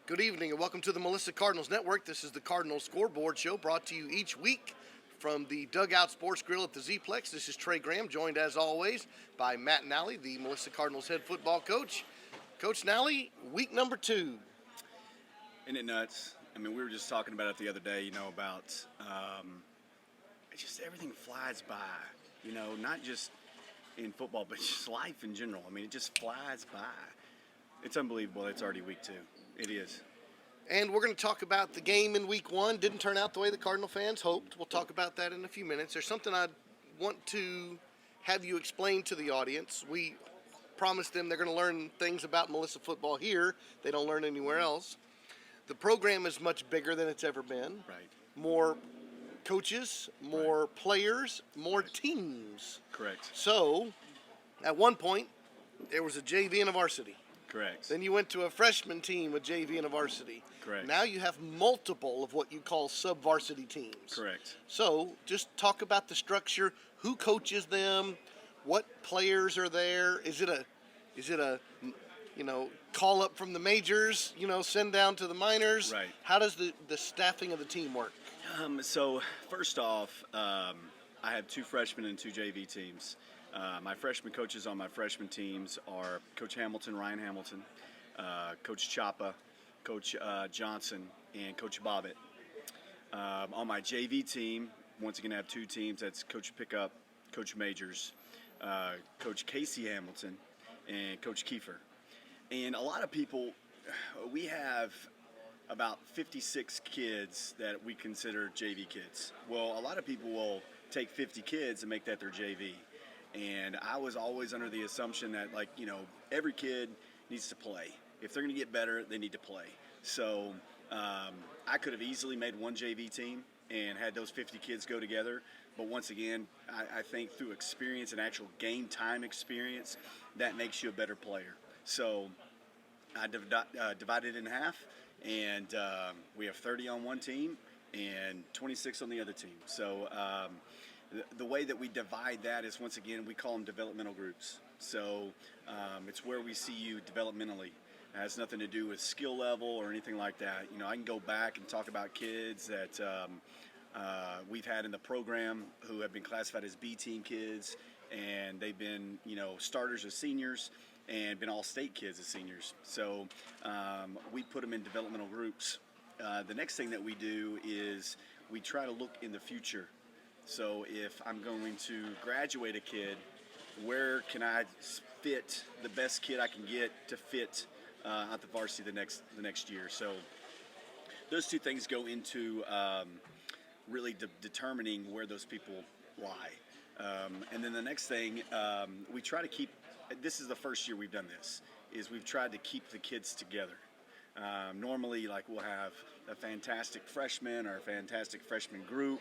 Good evening and welcome to the Melissa Cardinals Network. This is the Cardinals Scoreboard Show brought to you each week from the Dugout Sports Grill at the Z-Plex. This is Trey Graham, joined as always by Matt Nally, the Melissa Cardinals head football coach. Coach Nally, week number 2. Isn't it nuts? I mean, we were just talking about it the other day, about it's just everything flies by, not just in football, but just life in general. I mean, it just flies by. It's unbelievable. It's already week 2. It is. And we're going to talk about the game in week 1. Didn't turn out the way the Cardinal fans hoped. We'll talk about that in a few minutes. There's something I want to have you explain to the audience. We promised them they're going to learn things about Melissa football here they don't learn anywhere else. The program is much bigger than it's ever been. Right. More coaches, more Right. players, more Right. teams. Correct. So, at one point, there was a JV and a varsity. Correct. Then you went to a freshman team, a JV and a varsity. Correct. Now you have multiple of what you call sub-varsity teams. Correct. So just talk about the structure, who coaches them, what players are there. Is it a call up from the majors, send down to the minors? Right. How does the staffing of the team work? So first off, I have 2 freshmen and 2 JV teams. My freshman coaches on my freshman teams are Coach Hamilton, Ryan Hamilton, Coach Chapa, Coach Johnson, and Coach Bobbitt. On my JV team, once again I have 2 teams. That's Coach Pickup, Coach Majors, Coach Casey Hamilton, and Coach Kiefer. And a lot of people, we have about 56 kids that we consider JV kids. Well, a lot of people will take 50 kids and make that their JV. And I was always under the assumption that, every kid needs to play. If they're going to get better, they need to play. So I could have easily made one JV team and had those 50 kids go together. But once again, I think through experience and actual game time experience, that makes you a better player. So I divided it in half, and we have 30 on one team and 26 on the other team. So the way that we divide that is, once again, we call them developmental groups. So it's where we see you developmentally. It has nothing to do with skill level or anything like that. I can go back and talk about kids that we've had in the program who have been classified as B team kids, and they've been, starters as seniors and been all-state kids as seniors. So we put them in developmental groups. The next thing that we do is we try to look in the future. So if I'm going to graduate a kid, where can I fit the best kid I can get to fit at the varsity the next year? So those 2 things go into really determining where those people lie. And then the next thing, we try to keep, this is the first year we've done this, is we've tried to keep the kids together. Normally, we'll have a fantastic freshman or a fantastic freshman group,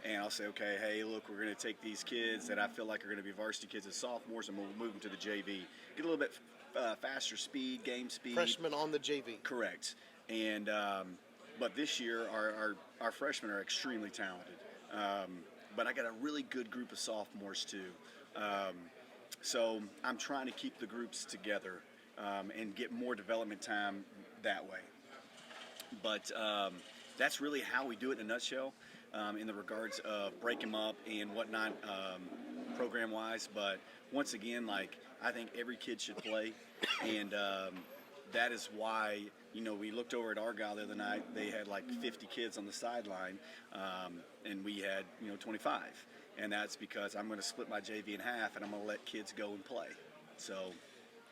and I'll say, okay, hey, look, we're going to take these kids that I feel like are going to be varsity kids as sophomores, and we'll move them to the JV. Get a little bit faster speed, game speed. Freshmen on the JV. Correct. And but this year, our freshmen are extremely talented. But I got a really good group of sophomores too. So I'm trying to keep the groups together and get more development time that way. But that's really how we do it in a nutshell. In the regards of break them up and whatnot, program-wise. But once again, I think every kid should play, and that is why, we looked over at Argyle the other night. They had 50 kids on the sideline, and we had 25, and that's because I'm going to split my JV in half, and I'm going to let kids go and play. So.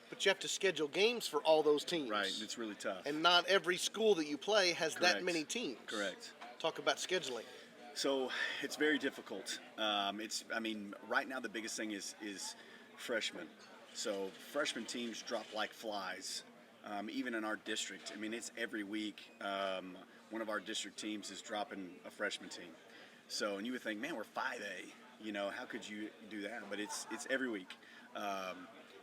But you have to schedule games for all those teams. Right, it's really tough. And not every school that you play has Correct. that many teams. Correct. Talk about scheduling. So it's very difficult. Right now the biggest thing is freshmen. So freshman teams drop like flies, even in our district. It's every week. One of our district teams is dropping a freshman team. So, and you would think, man, we're 5A. How could you do that? But it's every week.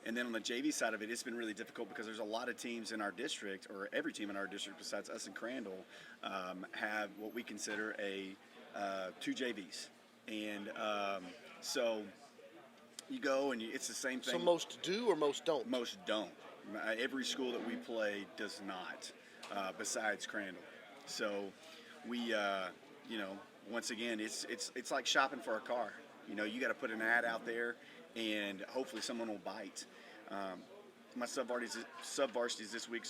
And then on the JV side of it, it's been really difficult because there's a lot of teams in our district, or every team in our district besides us and Crandall, have what we consider 2 JVs. And so you go and it's the same thing. So most do or most don't? Most don't. Every school that we play does not. besides Crandall. So we, once again, it's like shopping for a car. You got to put an ad out there, and hopefully someone will bite. My sub-varsities this week,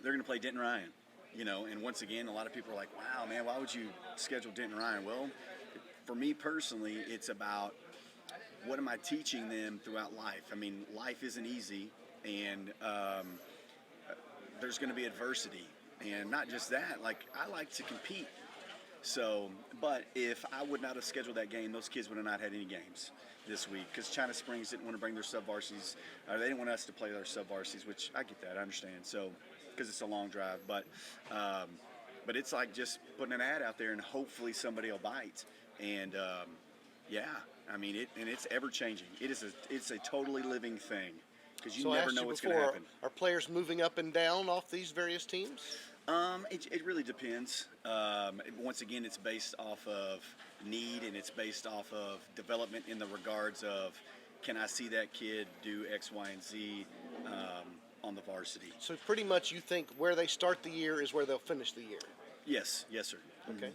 they're going to play Denton Ryan. And once again, a lot of people are like, wow, man, why would you schedule Denton Ryan? Well, for me personally, it's about what am I teaching them throughout life? I mean, life isn't easy, and there's going to be adversity. And not just that, I like to compete. So, but if I would not have scheduled that game, those kids would have not had any games this week because China Springs didn't want to bring their sub-varsities. They didn't want us to play their sub-varsities, which I get that. I understand. So, because it's a long drive. But it's like just putting an ad out there and hopefully somebody will bite. And, I mean, it's ever-changing. It's a totally living thing because you never know what's going to happen. Are players moving up and down off these various teams? It really depends. Once again, it's based off of need and it's based off of development in the regards of can I see that kid do X, Y, and Z on the varsity. So pretty much you think where they start the year is where they'll finish the year? Yes, sir. Okay.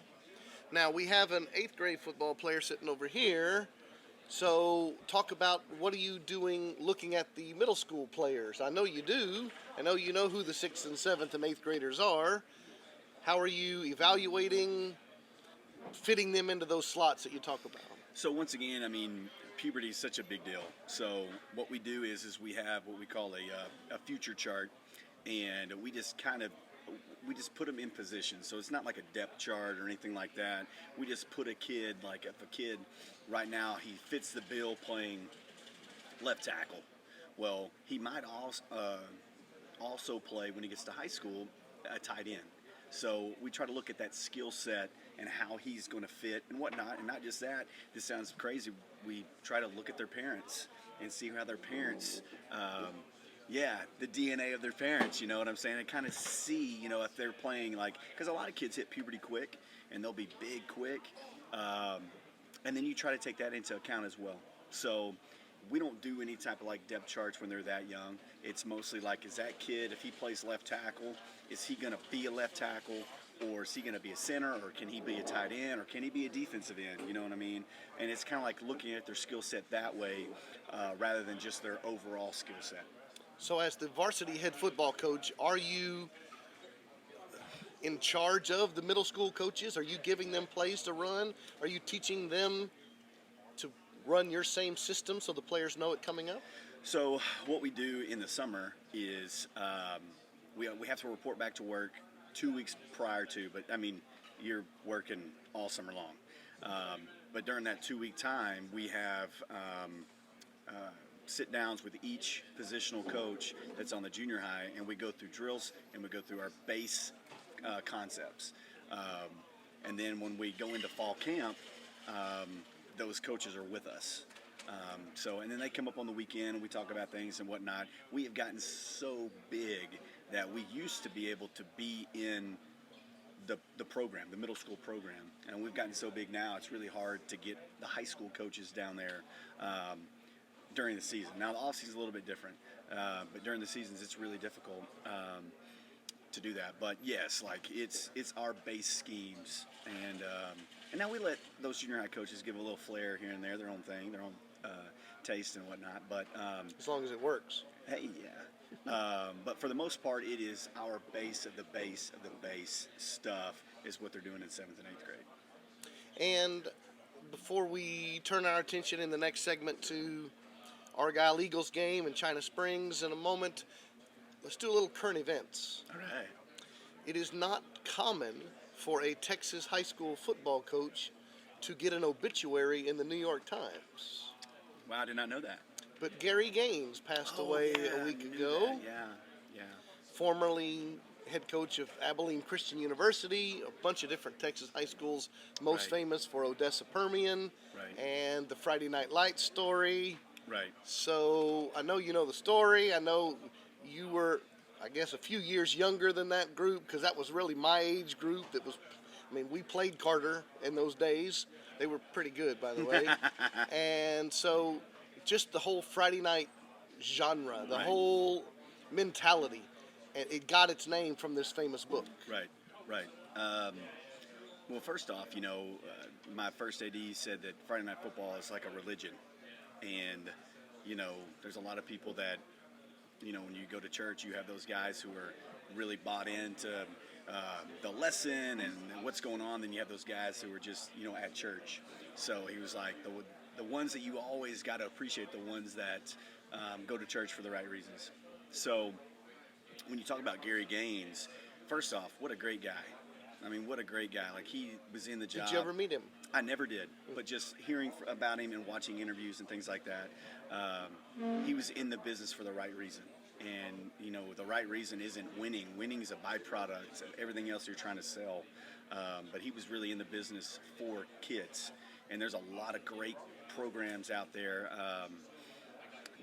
Now we have an 8th grade football player sitting over here. So talk about what are you doing looking at the middle school players? I know you do. I know you know who the 6th and 7th and 8th graders are. How are you evaluating, fitting them into those slots that you talk about? So once again, I mean, puberty is such a big deal. So what we do is we have what we call a future chart, and we just put them in position. So it's not like a depth chart or anything like that. We just put a kid, like if a kid right now he fits the bill playing left tackle, well, he might also play when he gets to high school a tight end. So we try to look at that skill set and how he's going to fit and whatnot. And not just that, this sounds crazy, we try to look at their parents and see how their parents, the DNA of their parents, you know what I'm saying? And kind of see, if they're playing because a lot of kids hit puberty quick and they'll be big quick. And then you try to take that into account as well. So we don't do any type of depth charts when they're that young. It's mostly is that kid, if he plays left tackle, is he going to be a left tackle, or is he going to be a center, or can he be a tight end, or can he be a defensive end? You know what I mean? And it's kind of like looking at their skill set that way rather than just their overall skill set. So as the varsity head football coach, are you in charge of the middle school coaches? Are you giving them plays to run? Are you teaching them to run your same system so the players know it coming up? So what we do in the summer is we have to report back to work 2 weeks prior to, but I mean, you're working all summer long. But during that 2-week time, we have sit downs with each positional coach that's on the junior high, and we go through drills and we go through our base concepts. And then when we go into fall camp, those coaches are with us. And then they come up on the weekend and we talk about things and whatnot. We have gotten so big that we used to be able to be in the program, the middle school program. And we've gotten so big now, it's really hard to get the high school coaches down there during the season. Now, the off-season is a little bit different, but during the seasons, it's really difficult to do that. But yes, it's our base schemes. And now we let those junior high coaches give a little flair here and there, their own thing, their own taste and whatnot. But as long as it works. Hey, yeah. But for the most part, it is our base of the base of the base stuff is what they're doing in 7th and 8th grade. And before we turn our attention in the next segment to Argyle Eagles game in China Springs in a moment, let's do a little current events. All right. It is not common for a Texas high school football coach to get an obituary in the New York Times. Wow, I did not know that. But Gary Gaines passed away a week ago. Yeah. Formerly head coach of Abilene Christian University, a bunch of different Texas high schools, most famous for Odessa Permian and the Friday Night Lights story. Right. So I know you know the story. I know you were, I guess, a few years younger than that group because that was really my age group. We played Carter in those days. They were pretty good, by the way. And so just the whole Friday night genre, the whole mentality. and it got its name from this famous book. Right. Well, first off, my first AD said that Friday Night Football is like a religion. And, there's a lot of people that, when you go to church, you have those guys who are really bought into the lesson and what's going on. Then you have those guys who are just, at church. So he was like, the ones that you always got to appreciate, the ones that go to church for the right reasons. So when you talk about Gary Gaines, first off, what a great guy. I mean, what a great guy. Like, he was in the job. Did you ever meet him? I never did, but just hearing about him and watching interviews and things like that, he was in the business for the right reason. And, the right reason isn't winning. Winning is a byproduct of everything else you're trying to sell. But he was really in the business for kids. And there's a lot of great programs out there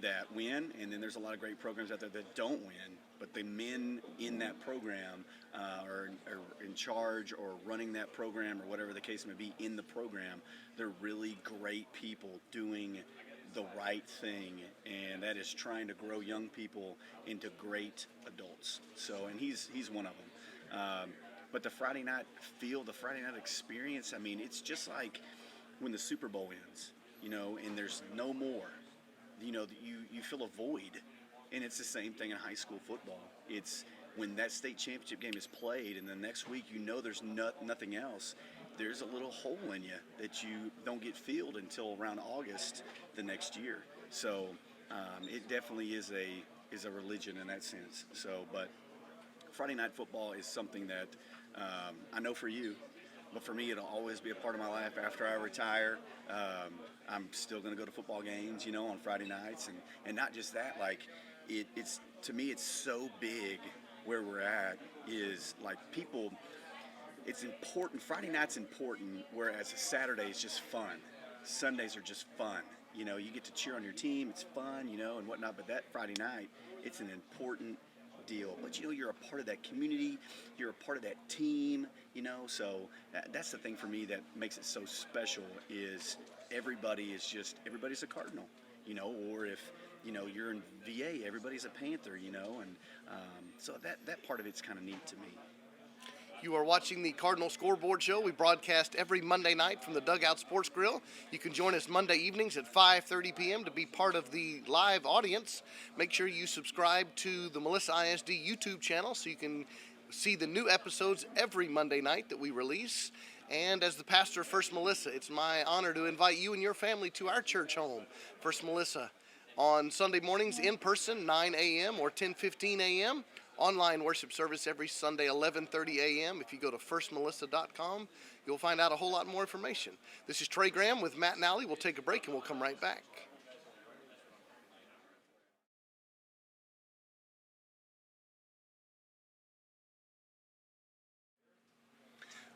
that win, and then there's a lot of great programs out there that don't win. But the men in that program are in charge or running that program or whatever the case may be in the program. They're really great people doing the right thing, and that is trying to grow young people into great adults. So, and he's one of them. But the Friday night feel, the Friday night experience, I mean, it's just like when the Super Bowl ends, and there's no more. You feel a void. And it's the same thing in high school football. It's when that state championship game is played and the next week there's nothing else, there's a little hole in you that you don't get filled until around August the next year. So it definitely is a religion in that sense. So, but Friday Night Football is something that I know for you, but for me, it'll always be a part of my life after I retire. I'm still going to go to football games, on Friday nights. And not just that, like, it's to me, it's so big where we're at is like people, it's important. Friday night's important, whereas a Saturday is just fun. Sundays are just fun. You get to cheer on your team. It's fun, and whatnot. But that Friday night, it's an important deal. But, you're a part of that community. You're a part of that team, So that's the thing for me that makes it so special is everybody's a Cardinal, or if, you're in VA, everybody's a Panther, and so that part of it's kind of neat to me. You are watching the Cardinal Scoreboard Show. We broadcast every Monday night from the Dugout Sports Grill. You can join us Monday evenings at 5:30 p.m. to be part of the live audience. Make sure you subscribe to the Melissa ISD YouTube channel so you can see the new episodes every Monday night that we release. And as the pastor of First Melissa, it's my honor to invite you and your family to our church home, First Melissa, on Sunday mornings in person, 9 a.m. or 10:15 a.m. Online worship service every Sunday, 11:30 a.m. If you go to firstmelissa.com, you'll find out a whole lot more information. This is Trey Graham with Matt and Allie. We'll take a break and we'll come right back.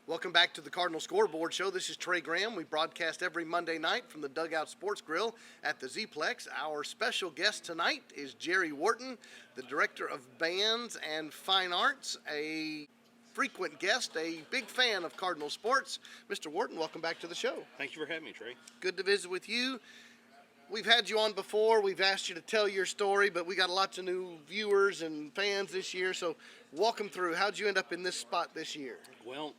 Welcome back to the Cardinal Scoreboard Show. This is Trey Graham. We broadcast every Monday night from the Dugout Sports Grill at the Z-Plex. Our special guest tonight is Jerry Wharton, the Director of Bands and Fine Arts, a frequent guest, a big fan of Cardinal sports. Mr. Wharton, welcome back to the show. Thank you for having me, Trey. Good to visit with you. We've had you on before. We've asked you to tell your story, but we got lots of new viewers and fans this year. So walk them through. How'd you end up in this spot this year? Well,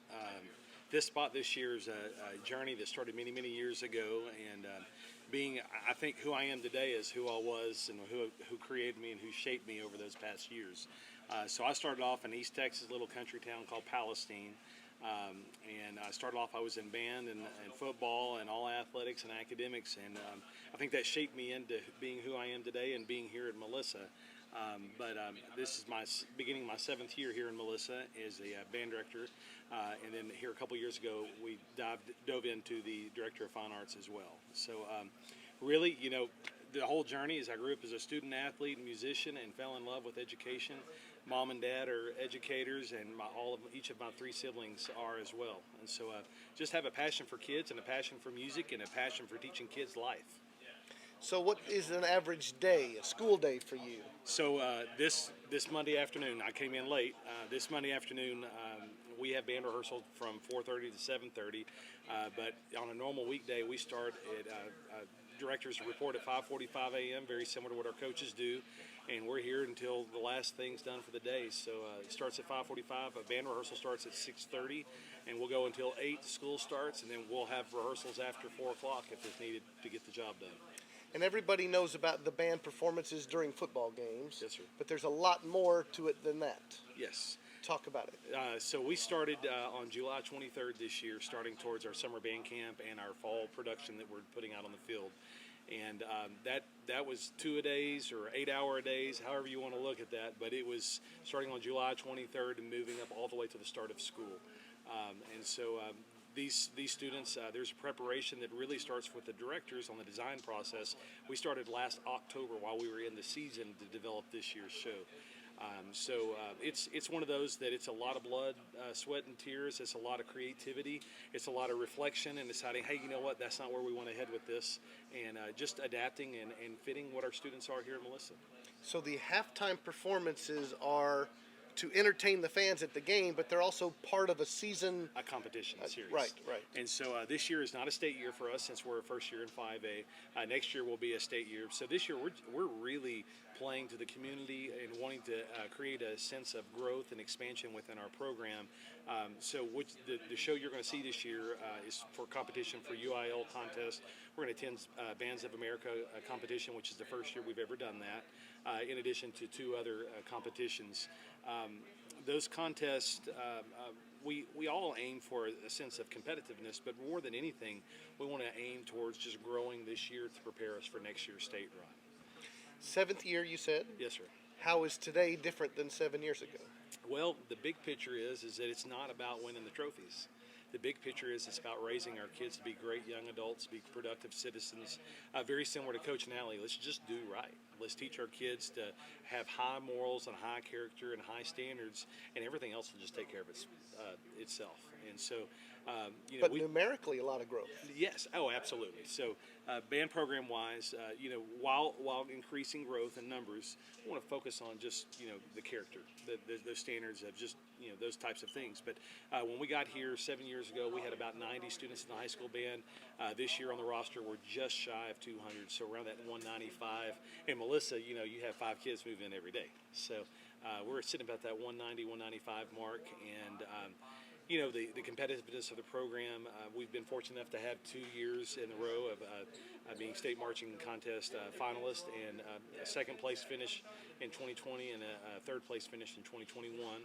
this spot this year is a journey that started many, many years ago. And I think who I am today is who I was and who created me and who shaped me over those past years. So I started off in East Texas, a little country town called Palestine. And I started off, I was in band and football and all athletics and academics. And I think that shaped me into being who I am today and being here at Melissa. But this is beginning my 7th year here in Melissa as a band director. And then here a couple years ago, we dove into the Director of Fine Arts as well. So really, the whole journey is I grew up as a student athlete and musician and fell in love with education. Mom and dad are educators, and each of my 3 siblings are as well. And so just have a passion for kids and a passion for music and a passion for teaching kids life. So what is an average day, a school day for you? So this Monday afternoon, I came in late. This Monday afternoon, we have band rehearsal from 4:30 to 7:30. But on a normal weekday, we start at directors report at 5:45 a.m., very similar to what our coaches do. and we're here until the last thing's done for the day. So it starts at 5:45. A band rehearsal starts at 6:30, and we'll go until 8. School starts, and then we'll have rehearsals after 4 o'clock if it's needed to get the job done. And everybody knows about the band performances during football games. Yes, sir. But there's a lot more to it than that. Yes. Talk about it. So we started on July 23rd this year, starting towards our summer band camp and our fall production that we're putting out on the field. And that was 2-a-days or 8-hour-a-days, however you want to look at that. But it was starting on July 23rd and moving up all the way to the start of school. And so these students, there's a preparation that really starts with the directors on the design process. We started last October while we were in the season to develop this year's show. It's one of those that it's a lot of blood, sweat, and tears. It's a lot of creativity. It's a lot of reflection and deciding, hey, you know what, that's not where we want to head with this, and just adapting and fitting what our students are here in Melissa. So the halftime performances are to entertain the fans at the game, but they're also part of a season. A competition series. Right. And so this year is not a state year for us since we're a first year in 5A. Next year will be a state year. So this year we're really playing to the community and wanting to create a sense of growth and expansion within our program. The show you're going to see this year is for competition for UIL contest. We're going to attend Bands of America competition, which is the first year we've ever done that, in addition to 2 other competitions. Those contests, we all aim for a sense of competitiveness, but more than anything, we want to aim towards just growing this year to prepare us for next year's state run. 7th year, you said? Yes, sir. How is today different than 7 years ago? Well, the big picture is that it's not about winning the trophies. The big picture is it's about raising our kids to be great young adults, be productive citizens, very similar to Coach and Allie. Let's just do right. Let's teach our kids to have high morals and high character and high standards, and everything else will just take care of itself. And so, but numerically, a lot of growth. Yes. Oh, absolutely. So, band program-wise, while increasing growth and numbers, I want to focus on just the character, the standards of just those types of things. But when we got here 7 years ago, we had about 90 students in the high school band. This year on the roster, we're just shy of 200, so around that 195. And Melissa, you have 5 kids move in every day, so we're sitting about that 190, 195 mark, and the competitiveness of the program. We've been fortunate enough to have 2 years in a row of being state marching contest finalist, and a 2nd place finish in 2020 and a 3rd place finish in 2021.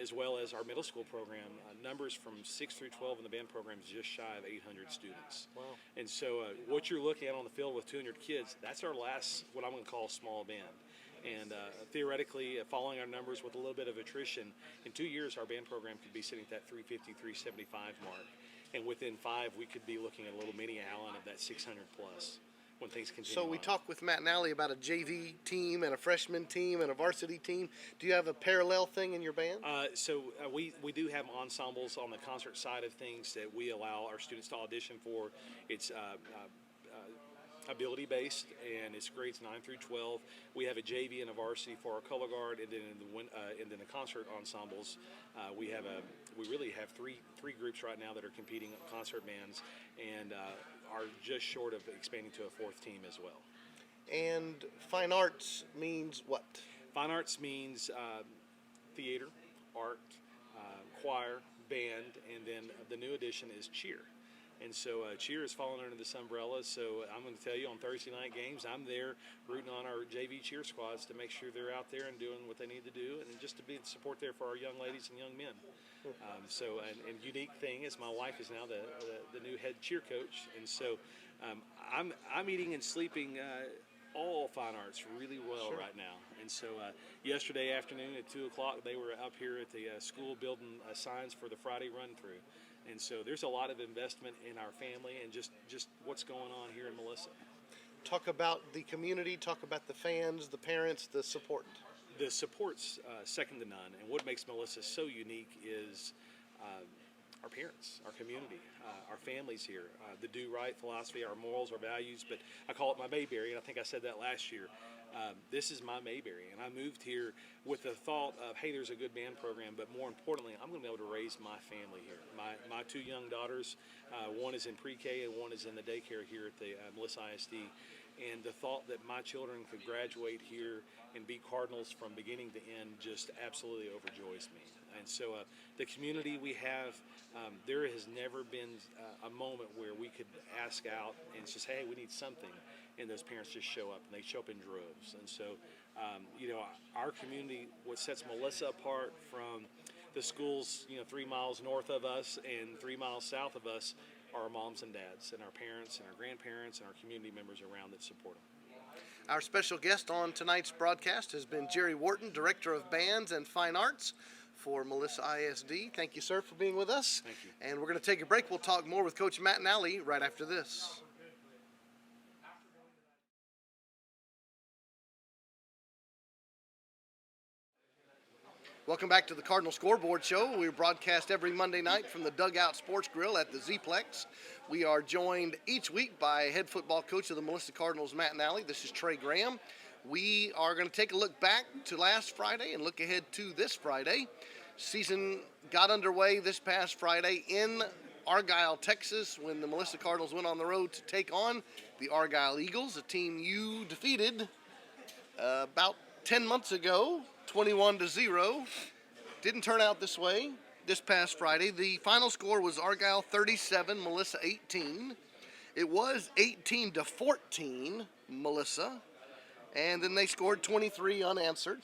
As well as our middle school program, numbers from 6 through 12 in the band program is just shy of 800 students. Wow. And so what you're looking at on the field with 200 kids, that's our last, what I'm going to call, small band. And theoretically, following our numbers with a little bit of attrition, in 2 years our band program could be sitting at that 350, 375 mark. And within 5, we could be looking at a little mini Allen of that 600 plus. When things continue. So we talked with Matt and Allie about a JV team and a freshman team and a varsity team. Do you have a parallel thing in your band? We do have ensembles on the concert side of things that we allow our students to audition for. It's ability based, and it's grades 9 through 12. We have a JV and a varsity for our color guard, and then in the concert ensembles, we really have three groups right now that are competing at concert bands, and are just short of expanding to a 4th team as well. And fine arts means what? Fine arts means theater, art, choir, band, and then the new addition is cheer. And so cheer is falling under this umbrella. So I'm going to tell you, on Thursday night games, I'm there rooting on our JV cheer squads to make sure they're out there and doing what they need to do, and just to be the support there for our young ladies and young men. And unique thing is my wife is now the new head cheer coach, and so I'm eating and sleeping all fine arts really well right now. And so yesterday afternoon at 2 o'clock, they were up here at the school building signs for the Friday run through. And so there's a lot of investment in our family and just what's going on here in Melissa. Talk about the community, talk about the fans, the parents, the support. The support's second to none. And what makes Melissa so unique is our parents, our community, our families here, the do right philosophy, our morals, our values. But I call it my Mayberry, and I think I said that last year. This is my Mayberry, and I moved here with the thought of, hey, there's a good band program, but more importantly, I'm going to be able to raise my family here. My 2 young daughters, one is in pre-K and one is in the daycare here at the Melissa ISD, And the thought that my children could graduate here and be Cardinals from beginning to end just absolutely overjoys me. And so the community we have, there has never been a moment where we could ask out and just, hey, we need something. And those parents just show up, and they show up in droves. And so, our community, what sets Melissa apart from the schools, 3 miles north of us and 3 miles south of us, are our moms and dads and our parents and our grandparents and our community members around that support them. Our special guest on tonight's broadcast has been Jerry Wharton, Director of Bands and Fine Arts for Melissa ISD. Thank you, sir, for being with us. Thank you. And we're going to take a break. We'll talk more with Coach Matt Nally right after this. Welcome back to the Cardinal Scoreboard Show. We broadcast every Monday night from the Dugout Sports Grill at the Z-Plex. We are joined each week by head football coach of the Melissa Cardinals, Matt Nally. This is Trey Graham. We are going to take a look back to last Friday and look ahead to this Friday. Season got underway this past Friday in Argyle, Texas, when the Melissa Cardinals went on the road to take on the Argyle Eagles, a team you defeated about 10 months ago. 21-0. Didn't turn out this way this past Friday. The final score was Argyle 37, Melissa 18. It was 18-14, Melissa. And then they scored 23 unanswered.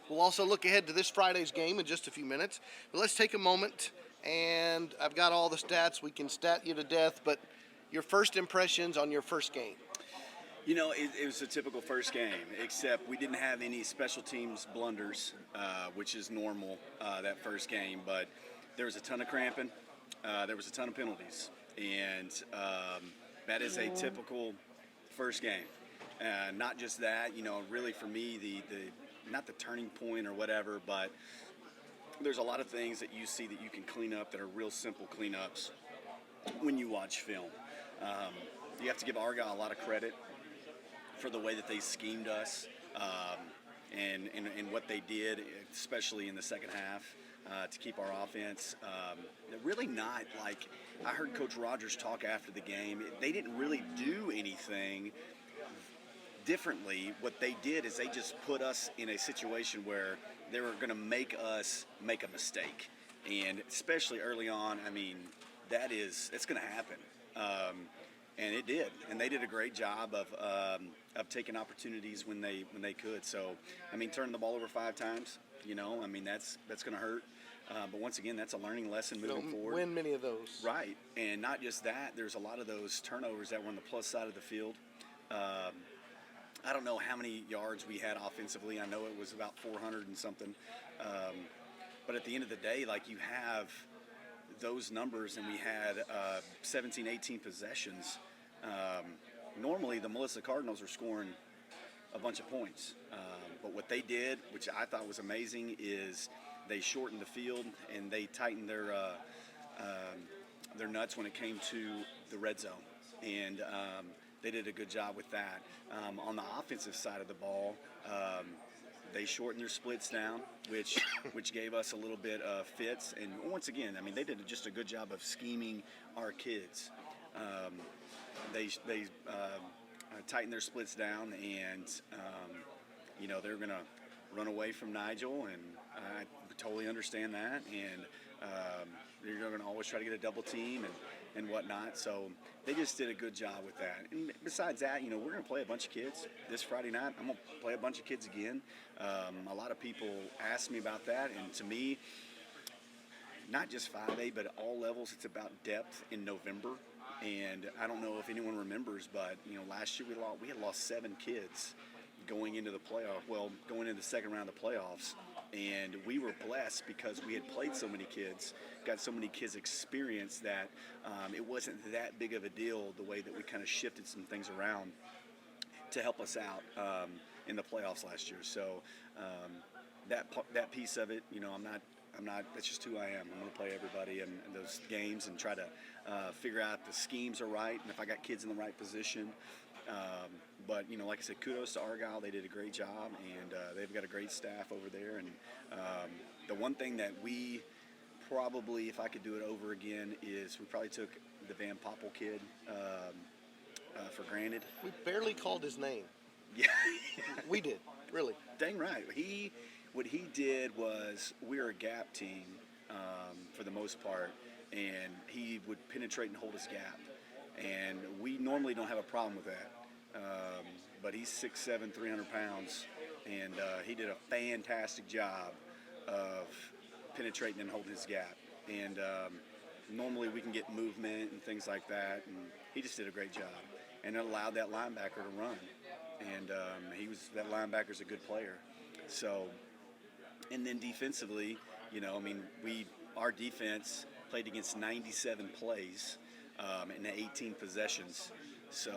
We'll also look ahead to this Friday's game in just a few minutes. But let's take a moment, and I've got all the stats. We can stat you to death, but your first impressions on your first game. It was a typical first game, except we didn't have any special teams blunders, which is normal that first game. But there was a ton of cramping. There was a ton of penalties. And that is a typical first game. Not just that, really for me, the not the turning point or whatever, but there's a lot of things that you see that you can clean up that are real simple cleanups when you watch film. You have to give Argyle a lot of credit for the way that they schemed us and what they did, especially in the second half, to keep our offense. Really not like, I heard Coach Rogers talk after the game. They didn't really do anything differently. What they did is they just put us in a situation where they were going to make us make a mistake. And especially early on, it's going to happen. And it did, and they did a great job of taking opportunities when they could. So, turning the ball over 5 times, that's going to hurt. But once again, that's a learning lesson moving forward. Win many of those. Right, and not just that. There's a lot of those turnovers that were on the plus side of the field. I don't know how many yards we had offensively. I know it was about 400 and something. But at the end of the day, you have those numbers, and we had 17, 18 possessions. Normally, the Melissa Cardinals are scoring a bunch of points. But what they did, which I thought was amazing, is they shortened the field and they tightened their nuts when it came to the red zone. And they did a good job with that. On the offensive side of the ball, they shortened their splits down, which gave us a little bit of fits. And once again, they did just a good job of scheming our kids. They tightened their splits down, and they're going to run away from Nigel, and I totally understand that. And they're going to always try to get a double team and whatnot. So they just did a good job with that. And besides that, we're going to play a bunch of kids this Friday night. I'm going to play a bunch of kids again. A lot of people ask me about that, and to me, not just 5A, but at all levels, it's about depth in November. And I don't know if anyone remembers, but last year we had lost 7 kids going into the playoff. Well, going into the second round of the playoffs, and we were blessed because we had played so many kids, got so many kids experience that it wasn't that big of a deal the way that we kind of shifted some things around to help us out in the playoffs last year. So that piece of it, I'm not. That's just who I am. I'm going to play everybody in those games and try to figure out if the schemes are right and if I got kids in the right position. But like I said, kudos to Argyle. They did a great job, and they've got a great staff over there. And the one thing that we probably, if I could do it over again, is we probably took the Van Poppel kid for granted. We barely called his name. Yeah. We did, really. Dang right. What he did was, we're a gap team for the most part, and he would penetrate and hold his gap. And we normally don't have a problem with that. But he's 6'7", 300 pounds, and he did a fantastic job of penetrating and holding his gap. And normally we can get movement and things like that, and he just did a great job. And it allowed that linebacker to run. And that linebacker's a good player. So, and then defensively, our defense played against 97 plays in 18 possessions. So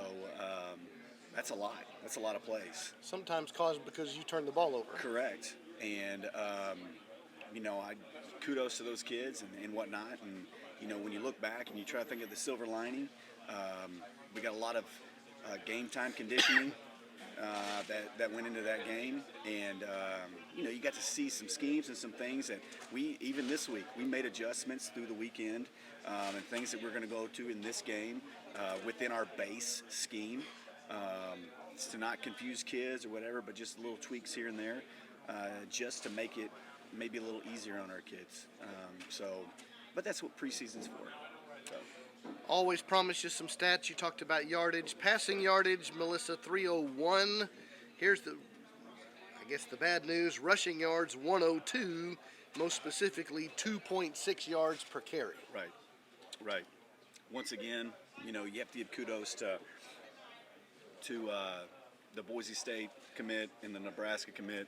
that's a lot. That's a lot of plays. Sometimes caused because you turned the ball over. Correct. And, kudos to those kids and whatnot. And, when you look back and you try to think of the silver lining, we got a lot of game time conditioning that went into that game. And, you got to see some schemes and some things that even this week, we made adjustments through the weekend and things that we're going to go to in this game within our base scheme. It's to not confuse kids or whatever, but just little tweaks here and there just to make it maybe a little easier on our kids. But that's what preseason's for. So. Always promise you some stats. You talked about yardage. Passing yardage, Melissa, 301. Here's the bad news. Rushing yards, 102. Most specifically, 2.6 yards per carry. Right. Once again, you have to give kudos to the Boise State commit and the Nebraska commit.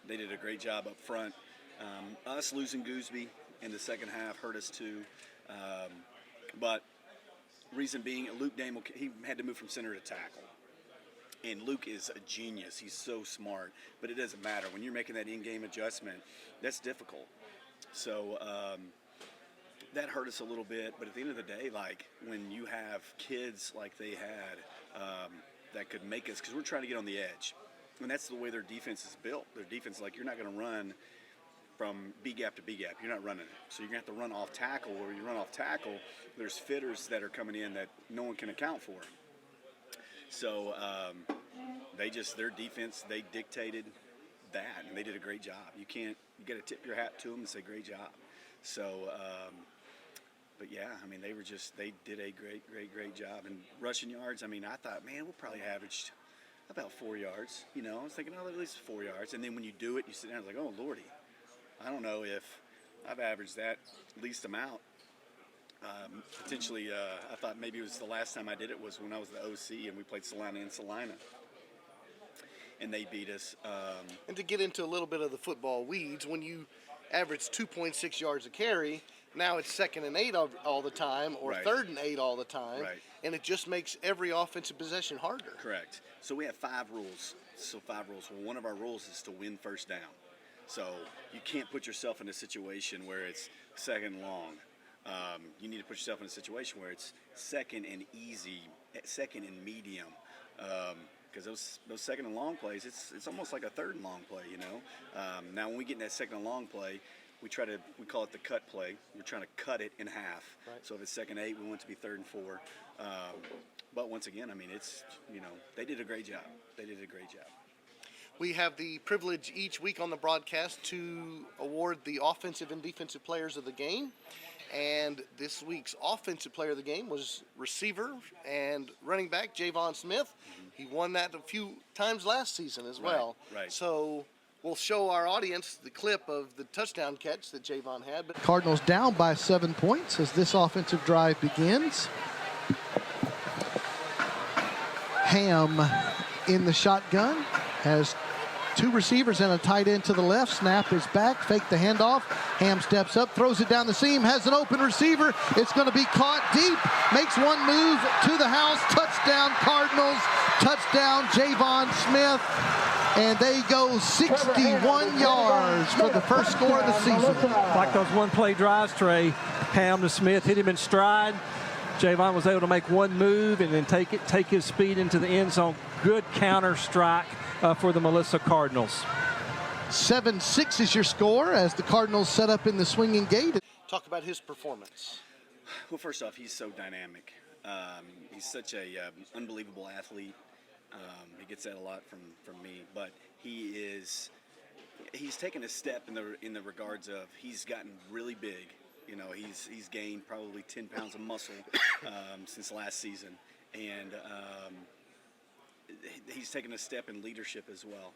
They did a great job up front. Us losing Gooseby in the second half hurt us too. But reason being, Luke Dame, he had to move from center to tackle. And Luke is a genius. He's so smart. But it doesn't matter. When you're making that in-game adjustment, that's difficult. So that hurt us a little bit. But at the end of the day, when you have kids like they had that could make us, because we're trying to get on the edge. And that's the way their defense is built. Their defense, you're not going to run from B gap to B gap. You're not running it. So you're going to have to run off tackle. Where you run off tackle, there's fitters that are coming in that no one can account for. So their defense, they dictated that, and they did a great job. You got to tip your hat to them and say great job. So, but yeah, they did a great job. And rushing yards, I thought, man, we'll probably averaged about 4 yards. I was thinking, at least 4 yards. And then when you do it, you sit down and oh, Lordy, I don't know if I've averaged that least amount. Potentially, I thought maybe it was the last time I did it was when I was the OC and we played Salina in Salina. And they beat us. And to get into a little bit of the football weeds, when you average 2.6 yards a carry, now it's 2nd and 8 all the time, or right. 3rd and 8 all the time, right. And it just makes every offensive possession harder. Correct. So we have 5 rules. Well, one of our rules is to win first down. So you can't put yourself in a situation where it's 2nd and long. You need to put yourself in a situation where it's 2nd and easy, 2nd and medium. Because those 2nd and long plays, it's almost like a 3rd and long play, Now when we get in that 2nd and long play, we call it the cut play. We're trying to cut it in half. Right. So if it's 2nd and 8, we want it to be 3rd and 4. But once again, it's, they did a great job. We have the privilege each week on the broadcast to award the offensive and defensive players of the game. And this week's offensive player of the game was receiver and running back Javon Smith. Mm-hmm. He won that a few times last season as well. Right. So we'll show our audience the clip of the touchdown catch that Javon had. But Cardinals down by 7 points as this offensive drive begins. Ham in the shotgun, has 2 receivers and a tight end to the left. Snap is back, fake the handoff. Ham steps up, throws it down the seam, has an open receiver. It's going to be caught deep, makes one move to the house. Touchdown Cardinals, touchdown Javon Smith. And they go 61 yards for the first score of the season. Like those one-play drives, Trey. Ham to Smith, hit him in stride. Javon was able to make one move and then take his speed into the end zone. Good counter strike for the Melissa Cardinals. 7-6 is your score as the Cardinals set up in the swinging gate. talk about his performance. Well, first off, he's so dynamic. He's such a unbelievable athlete. He gets that a lot from me, but he's taken a step in the regards of he's gotten really big. You know, he's gained probably 10 pounds of muscle since last season, and he's taken a step in leadership as well.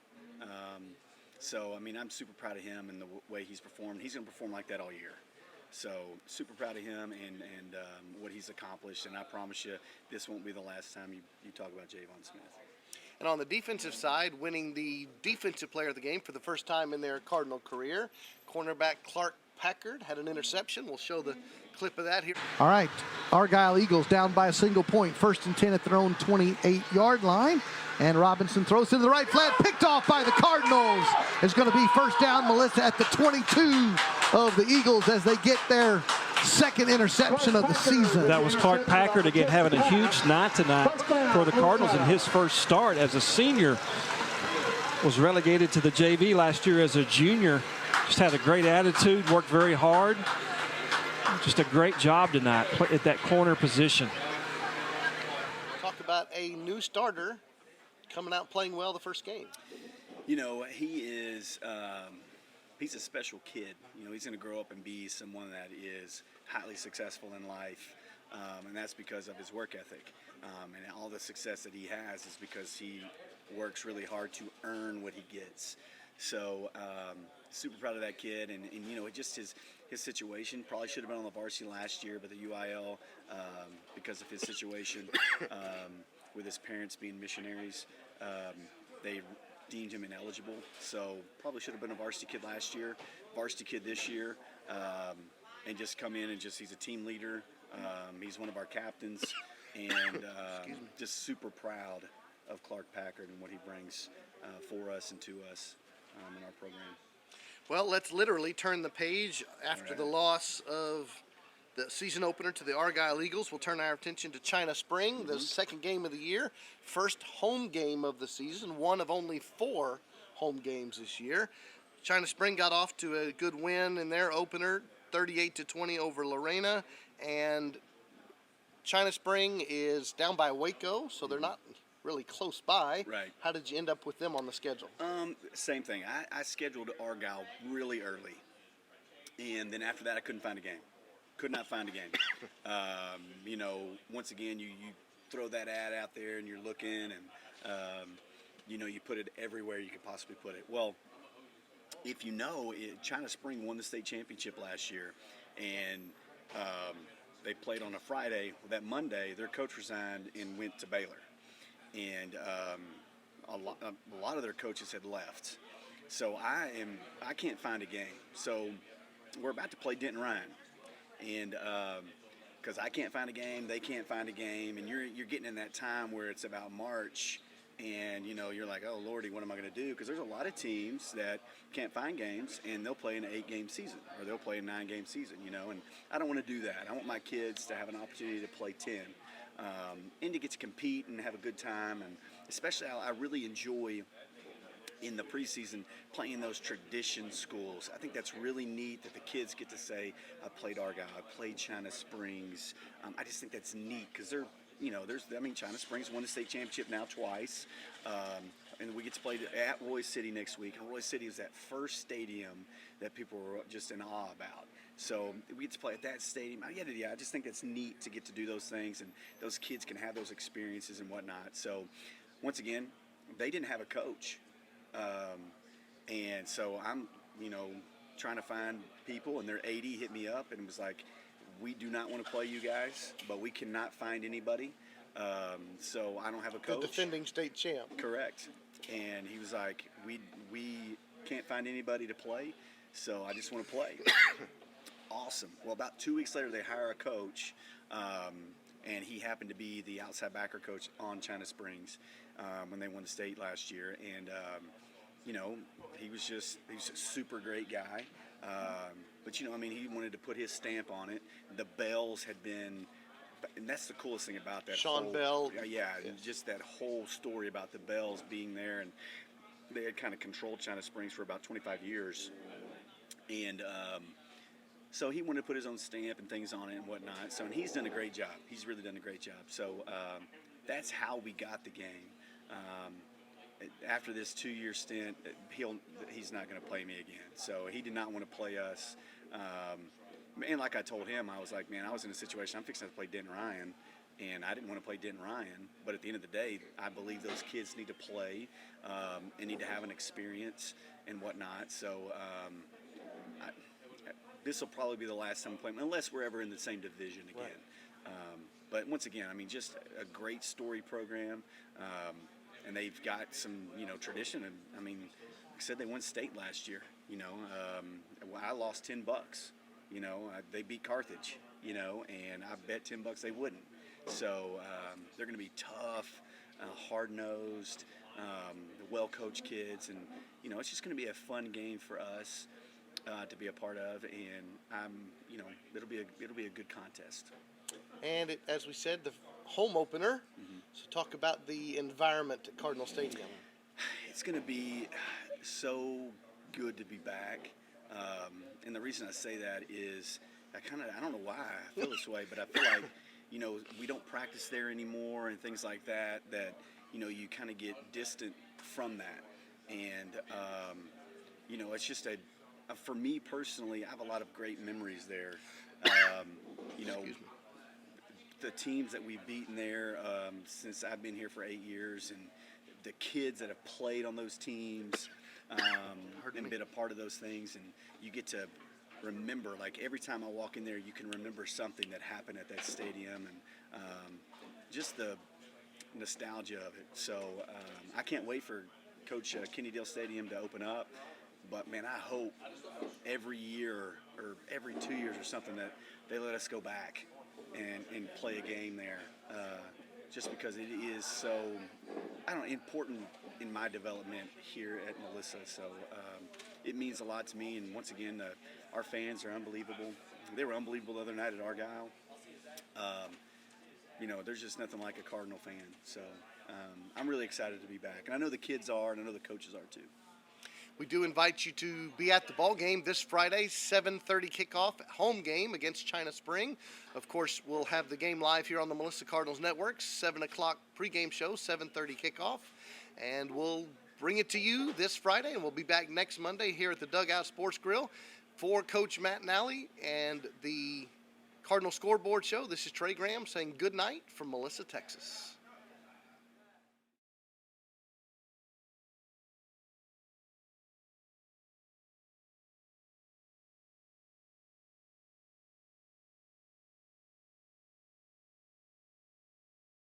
So, I mean, I'm super proud of him and the way he's performed. He's going to perform like that all year. So, super proud of him and what he's accomplished. And I promise you, this won't be the last time you talk about Javon Smith. And on the defensive side, winning the defensive player of the game for the first time in their Cardinal career, cornerback Clark Packard had an interception. We'll show the clip of that here. All right, Argyle Eagles down by a single point. 1st and 10 at their own 28-yard line. And Robinson throws to the right flat, picked off by the Cardinals. It's going to be first down, Melissa, at the 22 of the Eagles as they get their second interception of the season. That was Clark Packard again having a huge night tonight for the Cardinals in his first start as a senior. Was relegated to the JV last year as a junior. Just had a great attitude, worked very hard. Just a great job tonight at that corner position. Talk about a new starter coming out playing well the first game. You know, he is he's a special kid. You know, he's going to grow up and be someone that is highly successful in life, and that's because of his work ethic. And all the success that he has is because he works really hard to earn what he gets. So super proud of that kid, and you know, just his situation probably should have been on the varsity last year, but the UIL, because of his situation with his parents being missionaries, they deemed him ineligible. So probably should have been a varsity kid last year, varsity kid this year, and just come in and he's a team leader. He's one of our captains, and just super proud of Clark Packard and what he brings for us and to us in our program. Well, let's literally turn the page after the loss of the season opener to the Argyle Eagles. We'll turn our attention to China Spring, the second game of the year, first home game of the season, one of only 4 home games this year. China Spring got off to a good win in their opener, 38-20 over Lorena, and China Spring is down by Waco, so they're not really close by. Right. How did you end up with them on the schedule? Same thing. I scheduled Argyle really early, and then after that I couldn't find a game. Could not find a game. You know, once again, you throw that ad out there and you're looking, and you know, you put it everywhere you could possibly put it. Well, if you know, China Spring won the state championship last year, and they played on a Friday. Well, that Monday, their coach resigned and went to Baylor. And a lot of their coaches had left, so I can't find a game. So we're about to play Denton Ryan, and because I can't find a game, they can't find a game, and you're getting in that time where it's about March, and you know, you're like, oh Lordy, what am I going to do? Because there's a lot of teams that can't find games, and they'll play an 8-game season or they'll play a 9-game season, you know, and I don't want to do that. I want my kids to have an opportunity to play 10. And to get to compete and have a good time, and especially I really enjoy in the preseason playing those tradition schools. I think that's really neat that the kids get to say, I played Argyle, I played China Springs. I just think that's neat because China Springs won the state championship now twice, and we get to play at Roy City next week, and Roy City is that first stadium that people were just in awe about. So we get to play at that stadium. I just think that's neat to get to do those things, and those kids can have those experiences and whatnot. So once again, they didn't have a coach. And so I'm, trying to find people, and their AD hit me up and was like, we do not want to play you guys, but we cannot find anybody. So I don't have a coach. The defending state champ. Correct. And he was like, we can't find anybody to play, so I just want to play. Awesome. Well, about 2 weeks later, they hire a coach, and he happened to be the outside backer coach on China Springs when they won the state last year. And, he was a super great guy. But, he wanted to put his stamp on it. The Bells had been, and that's the coolest thing about that. Sean Bell. Yeah, just that whole story about the Bells being there. And they had kind of controlled China Springs for about 25 years. And, So he wanted to put his own stamp and things on it and whatnot. So, and he's done a great job. He's really done a great job. So that's how we got the game. After this 2-year stint, he's not going to play me again. So he did not want to play us. And like I told him, I was like, man, I was in a situation, I'm fixing to play Denton Ryan, and I didn't want to play Denton Ryan. But at the end of the day, I believe those kids need to play and need to have an experience and whatnot. So this will probably be the last time I play him, unless we're ever in the same division again. Right. But once again, I mean, just a great story program. And they've got some, tradition. And I mean, like I said, they won state last year. I lost $10. They beat Carthage. And I bet $10 they wouldn't. So they're going to be tough, hard-nosed, well-coached kids, and it's just going to be a fun game for us to be a part of. And it'll be a good contest. And as we said, the home opener. So talk about the environment at Cardinal Stadium. It's going to be so good to be back. And the reason I say that is I don't know why I feel this way, but I feel like, we don't practice there anymore and things like that, you kind of get distant from that. And, it's just for me personally, I have a lot of great memories there. The teams that we've beaten there since I've been here for 8 years, and the kids that have played on those teams and been a part of those things, and you get to remember, like every time I walk in there, you can remember something that happened at that stadium, and just the nostalgia of it. So I can't wait for Coach Kennedale Stadium to open up, but man, I hope every year or every 2 years or something that they let us go back and play a game there, just because it is so, important in my development here at Melissa. So it means a lot to me, and once again, our fans are unbelievable. They were unbelievable the other night at Argyle. There's just nothing like a Cardinal fan. So I'm really excited to be back, and I know the kids are, and I know the coaches are too. We do invite you to be at the ball game this Friday, 7:30 kickoff, home game against China Spring. Of course, we'll have the game live here on the Melissa Cardinals Network, 7 o'clock pregame show, 7:30 kickoff. And we'll bring it to you this Friday, and we'll be back next Monday here at the Dugout Sports Grill. For Coach Matt Nally and the Cardinal Scoreboard Show, this is Trey Graham saying good night from Melissa, Texas.